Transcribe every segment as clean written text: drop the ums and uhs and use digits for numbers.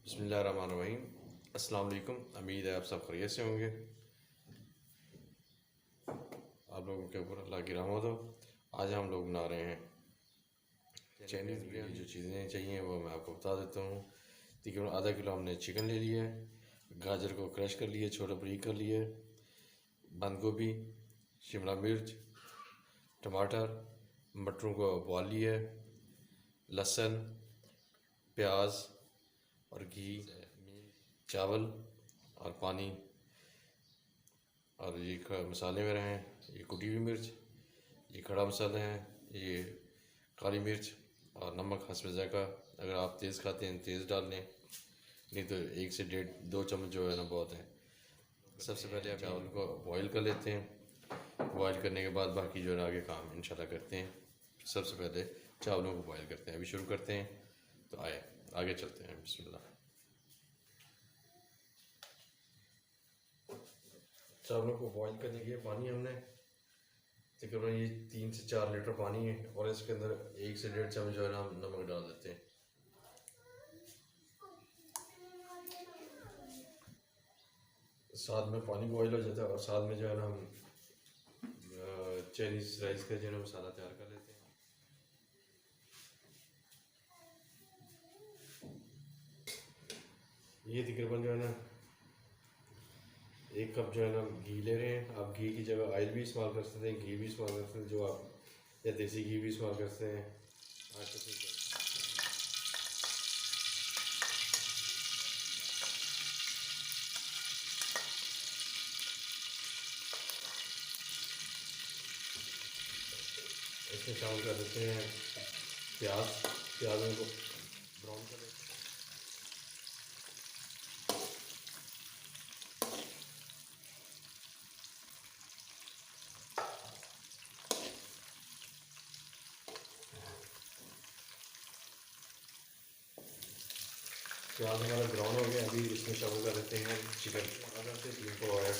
बिस्मिल्लाहिर्रहमानिर्रहीम। अस्सलाम वालेकुम। उम्मीद है आप सब खैरियत से होंगे। आप लोगों के ऊपर अल्लाह की रहमत हो। आज हम लोग बना रहे हैं चाइनीज़ बिरयानी। जो चीज़ें चाहिए वो मैं आपको बता देता हूँ। तकरीबन आधा किलो हमने चिकन ले लिया है, गाजर को क्रश कर लिए, छोटा बारीक कर लिए, बंद गोभी, शिमला मिर्च, टमाटर, मटरों को उबाल लिया, लहसुन, प्याज और घी, चावल और पानी, और ये मसाले मेरे हैं, ये कुटी हुई मिर्च, ये खड़ा मसाला है, ये काली मिर्च और नमक हस्ब ज़ायक़ा। अगर आप तेज़ खाते हैं तेज़ डाल लें, नहीं तो 1 से 1.5-2 चम्मच जो है ना बहुत है। सबसे पहले आप चावल को बॉईल कर लेते हैं। बॉईल करने के बाद बाकी जो है आगे काम इंशाल्लाह करते हैं। सबसे पहले चावलों को बॉईल करते हैं। अभी शुरू करते हैं, तो आए आगे चलते हैं। बिस्मिल्लाह। चावलों को बॉईल करने के लिए पानी हमने तकरीबन ये 3 से 4 लीटर पानी है, और इसके अंदर 1 से 1.5 चम्मच जो है ना हम नमक डाल देते हैं। साथ में पानी बॉईल हो जाता है और साथ में जो है ना हम चाइनीज़ राइस का जो है ना मसाला तैयार कर लेते हैं। ये तकरीबन जो है ना 1 कप जो है ना घी ले रहे हैं। आप घी की जगह ऑयल भी इस्तेमाल कर सकते हैं, घी भी इस्तेमाल कर सकते हैं, जो आप या देसी घी भी इस्तेमाल कर सकते हैं। इसमें शामिल कर देते हैं प्याज़ों को ब्राउन कर लेते हैं। प्याज हमारा ब्राउन हो गया। अभी इसमें शामिल कर देते हैं चिकन। अगर से चिकन को ऐड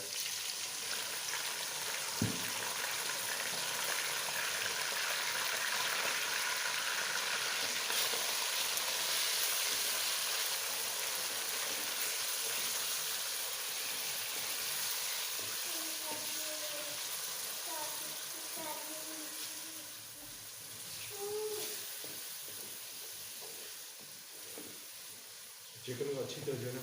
चिकन को अच्छी तरह जो है ना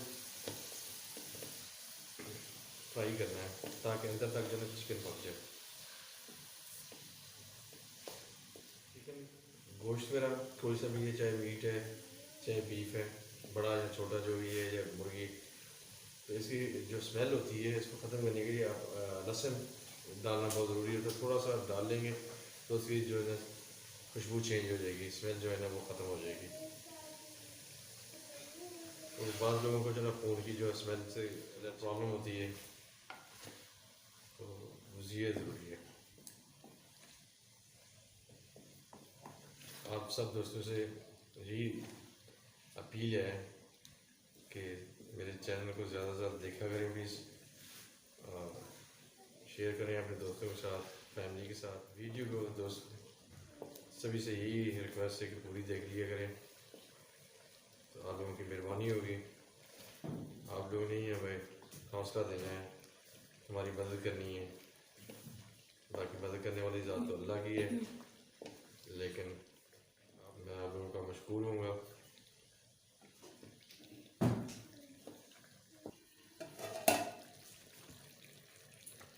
फ्राई करना है, ताकि अंदर तक जो है चिकन पक जाए। चिकन गोश्त मेरा कोई सा भी है, चाहे मीट है चाहे बीफ है, बड़ा या छोटा जो भी है, या मुर्गी, तो इसकी जो स्मेल होती है इसको ख़त्म करने के लिए आप लहसुन डालना बहुत ज़रूरी होता है। थोड़ा सा डाल लेंगे तो उसकी जो है ना खुशबू चेंज हो जाएगी, स्मेल जो है ना वो ख़त्म हो जाएगी। तो बाद लोगों को जो है ना फ़ोन की जो स्मेल से प्रॉब्लम होती है, तो ये ज़रूरी है। आप सब दोस्तों से यही अपील है कि मेरे चैनल को ज़्यादा से ज़्यादा देखा करें प्लीज़, शेयर करें अपने दोस्तों के साथ, फैमिली के साथ। वीडियो को दोस्त सभी से यही रिक्वेस्ट है कि पूरी देख लिया करें, तो आप लोगों की मेहरबानी होगी। आप लोगों ने ही हमें हौसला देना है, हमारी मदद करनी है। बाकी मदद करने वाली ज़ात तो अल्लाह की है, लेकिन मैं आप लोगों का मशकूर हूँगा।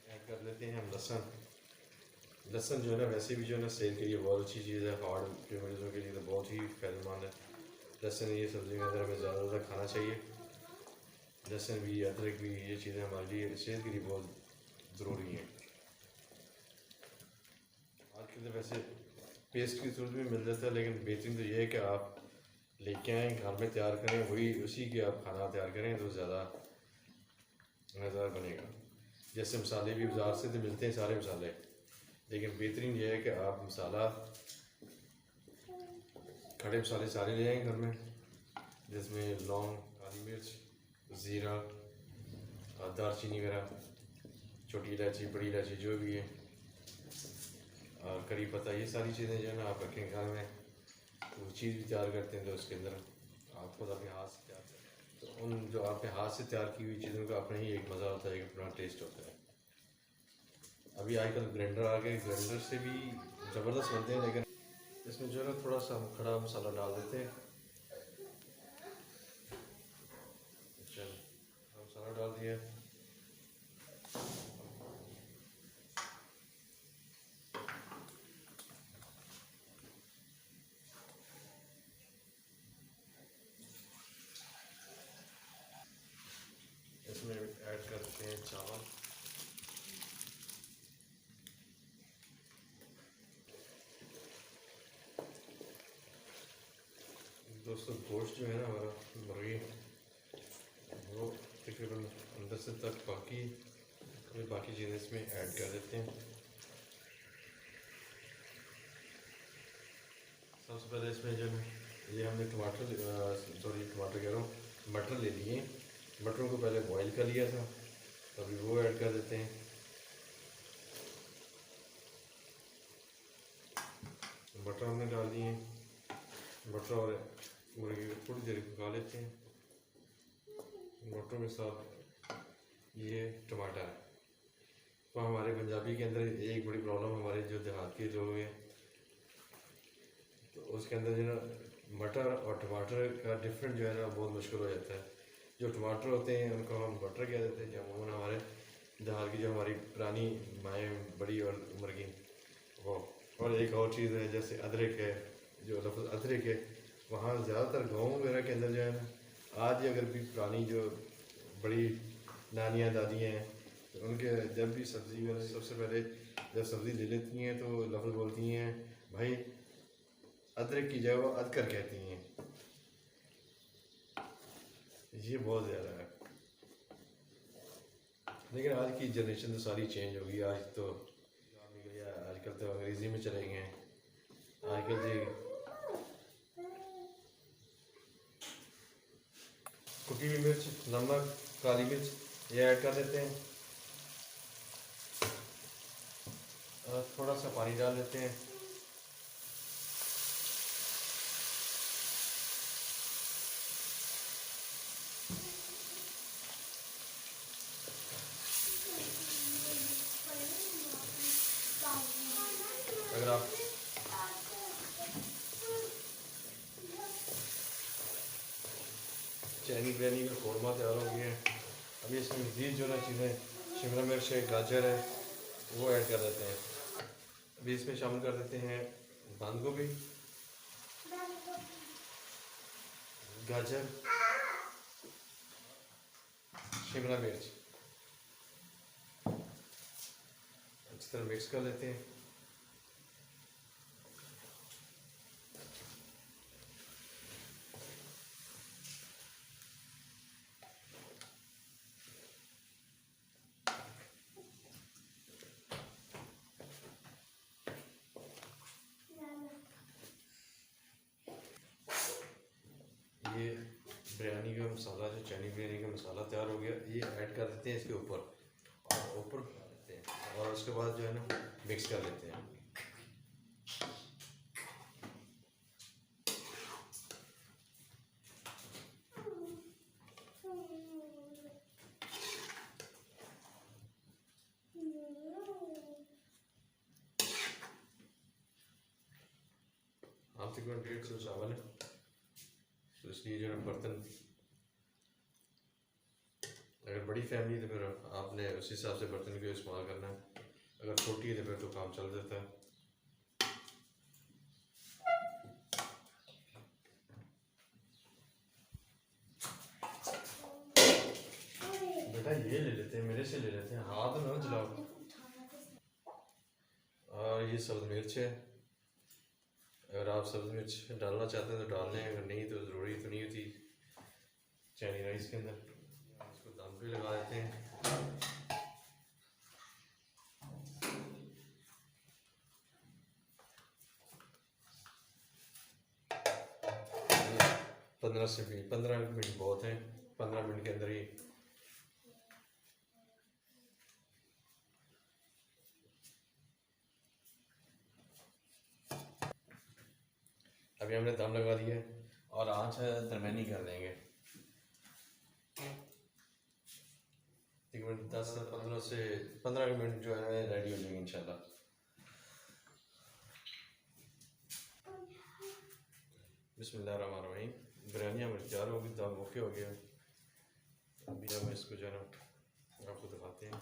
ऐड कर लेते हैं हम लहसुन। लहसुन जो है ना वैसे भी जो है ना सेहत के लिए बहुत अच्छी चीज़ है, हार्ट के मरीज़ों के लिए तो बहुत ही फ़ायदेमंद है। लहसुन ये सब्ज़ी के अंदर हमें ज़्यादा ज़्यादा खाना चाहिए। लहसुन भी, अदरक भी, ये चीज़ें हमारे लिए सेहत के लिए बहुत ज़रूरी हैं। आजकल तो वैसे पेस्ट की सूरत में मिल जाता है, लेकिन बेहतरीन तो ये है कि आप लेके आएँ, घर में तैयार करें, वही उसी के आप खाना तैयार करें तो ज़्यादा मज़ेदार बनेगा। जैसे मसाले भी बाज़ार से तो मिलते हैं सारे मसाले, लेकिन बेहतरीन ये है कि आप मसाला खड़े मसाले सारे ले आएँ घर में, जिसमें लौंग, काली मिर्च, ज़ीरा, दालचीनी वगैरह, छोटी इलायची, बड़ी इलायची जो भी है, और करी पत्ता, ये सारी चीज़ें जो है ना आप रखें घर में। वो चीज़ भी तैयार करते हैं तो उसके अंदर आप खुद अपने हाथ से तैयार करें। तो उन जो आपने हाथ से तैयार की हुई चीज़ों का अपना ही एक मज़ा होता है, एक अपना टेस्ट होता है। अभी आजकल ग्राइंडर आ गए, ग्राइंडर से भी ज़बरदस्त बनते हैं, लेकिन इसमें जो है ना थोड़ा सा हम खड़ा मसाला डाल देते हैं। चल मसाला डाल दिया। इसमें ऐड करते हैं चावल। दोस्तों गोश्त जो है ना हमारा मुर्गी वो तकरीबन अंदर से तक बाकी चीज़ें इसमें ऐड कर देते हैं। सबसे पहले इसमें जो है ये हमने टमाटर कह रहा हूँ, मटर ले लिए। मटरों को पहले बॉईल कर लिया था, तो अभी वो ऐड कर देते हैं। मटर हमने डाल दिए। मटर और मुर्गी को थोड़ी देर पका लेते हैं। मटरों के साथ ये टमाटर है। तो हमारे पंजाबी के अंदर एक बड़ी प्रॉब्लम, हमारे जो देहात के लोग हैं तो उसके अंदर जो ना मटर और टमाटर का डिफरेंट जो है ना बहुत मुश्किल हो जाता है। जो टमाटर होते हैं उनको हम मटर कह देते हैं, जो अमूमन हमारे देहात की जो हमारी पुरानी माएँ बड़ी और उम्र की वो। और एक और चीज़ है जैसे अदरक है, जो लफ्ज़ अदरक है वहाँ ज़्यादातर गाँव वगैरह के अंदर जो है ना आज अगर भी पुरानी जो बड़ी नानियाँ दादियाँ हैं तो उनके जब भी सब्ज़ी वगैरह सबसे पहले जब सब्ज़ी ले लेती हैं तो लफ्ज़ बोलती हैं भाई अदरक की जगह वो अदकर कहती हैं। ये बहुत ज़्यादा है, लेकिन आज की जनरेशन तो सारी चेंज हो गई। आज तो निकल गया, आजकल तो अंग्रेज़ी में चले गए हैं। आजकल जी कुटी हुई मिर्च, नमक, काली मिर्च ये ऐड कर देते हैं और थोड़ा सा पानी डाल देते हैं। अगर आप चाइनीज बिरयानी का कौरमा तैयार हो गया है। अभी इसमें मज़ीद जो ना चीज़ें शिमला मिर्च है, गाजर है, वो ऐड कर देते हैं। अभी इसमें शामिल कर देते हैं बंद गोभी, गाजर, शिमला मिर्च, अच्छी तरह मिक्स कर लेते हैं। ये बिरयानी का मसाला, जो चाइनीज बिरयानी का मसाला तैयार हो गया, ये ऐड कर देते हैं इसके ऊपर और ऊपर देते हैं और उसके बाद जो है ना मिक्स कर लेते हैं। आप तकरीबन 150 चावल है, तो इसलिए जो है बर्तन, अगर बड़ी फैमिली है तो फिर आपने उस हिसाब से बर्तन को इस्तेमाल करना है। अगर छोटी है तो फिर तो काम चल जाता है। बेटा ये ले लेते हैं, मेरे से ले लेते हैं, हाथ ना जलाओ। और ये सब्ज़ मिर्च है, अगर आप सब्ज़ मिर्च डालना चाहते हैं तो डाल लें, अगर नहीं तो ज़रूरी तो नहीं होती चाइनीज राइस के अंदर। इसको दम पे लगा देते हैं। 15 मिनट बहुत हैं, 15 मिनट के अंदर ही अभी हमने दम लगा दिया है और आँच है दरमियानी कर देंगे। 10 से 15 मिनट जो है रेडी हो जाएंगे इंशाल्लाह। बिस्मिल्लाहिर्रहमानिर्रहीम। बिरयानी हमारी तैयार होगी, दाल ओके हो गया। अभी हम इसको जो है ना आपको दिखाते हैं।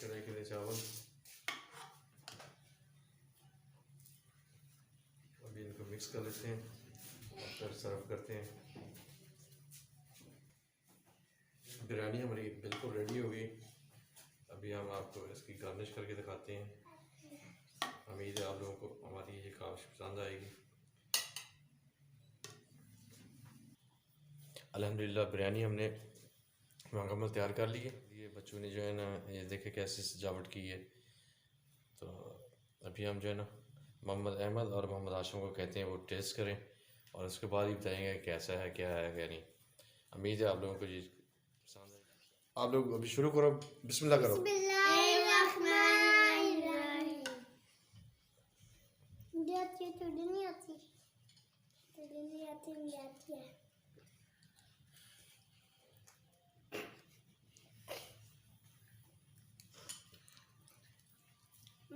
कढ़ाई के लिए चावल, अभी इनको मिक्स कर लेते हैं और फिर सर्व करते हैं। बिरयानी हमारी बिल्कुल रेडी हो गई। अभी हम आपको इसकी गार्निश करके दिखाते हैं। उम्मीद है आप लोगों को हमारी ये काश पसंद आएगी। अल्हम्दुलिल्लाह बिरयानी हमने मुकम्मल तैयार कर ली है। ये बच्चों ने जो है ना ये देखे कैसे सजावट की है। तो अभी हम जो है ना मोहम्मद अहमद और मोहम्मद आशम को कहते हैं वो टेस्ट करें और उसके बाद ही बताएंगे कैसा है, क्या है, क्या नहीं। उम्मीद है आप लोगों को ये पसंद है। आप लोग अभी शुरू करो, बिस्मिल्लाह करो।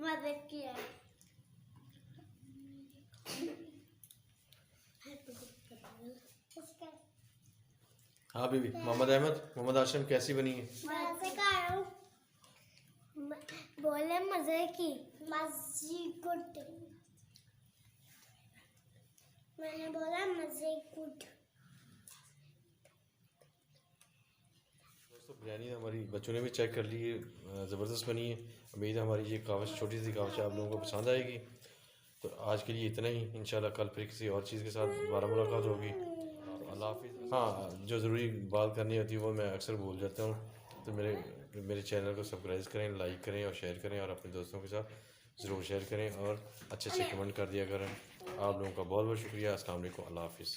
मदद किया। हाँ बीबी, मोहम्मद अहमद, मोहम्मद आशम कैसी बनी है? बोले मजे की, मजे गुड। मैंने बोला मजे गुड। दोस्तों बिरयानी हमारी बच्चों ने भी चेक कर ली है, ज़बरदस्त बनी है। उम्मीद है हमारी ये कावश, छोटी सी कावश आप लोगों को पसंद आएगी। तो आज के लिए इतना ही। इंशाल्लाह कल फिर किसी और चीज़ के साथ दोबारा मुलाकात होगी। अल्लाह हाफिज़। हाँ, जो ज़रूरी बात करनी होती है वो मैं अक्सर भूल जाता हूँ। तो मेरे चैनल को सब्सक्राइब करें, लाइक करें और शेयर करें और अपने दोस्तों के साथ ज़रूर शेयर करें और अच्छे अच्छे कमेंट कर दिया करें। आप लोगों का बहुत बहुत शुक्रिया। अस्सलाम वालेकुम, अल्लाह हाफिज़।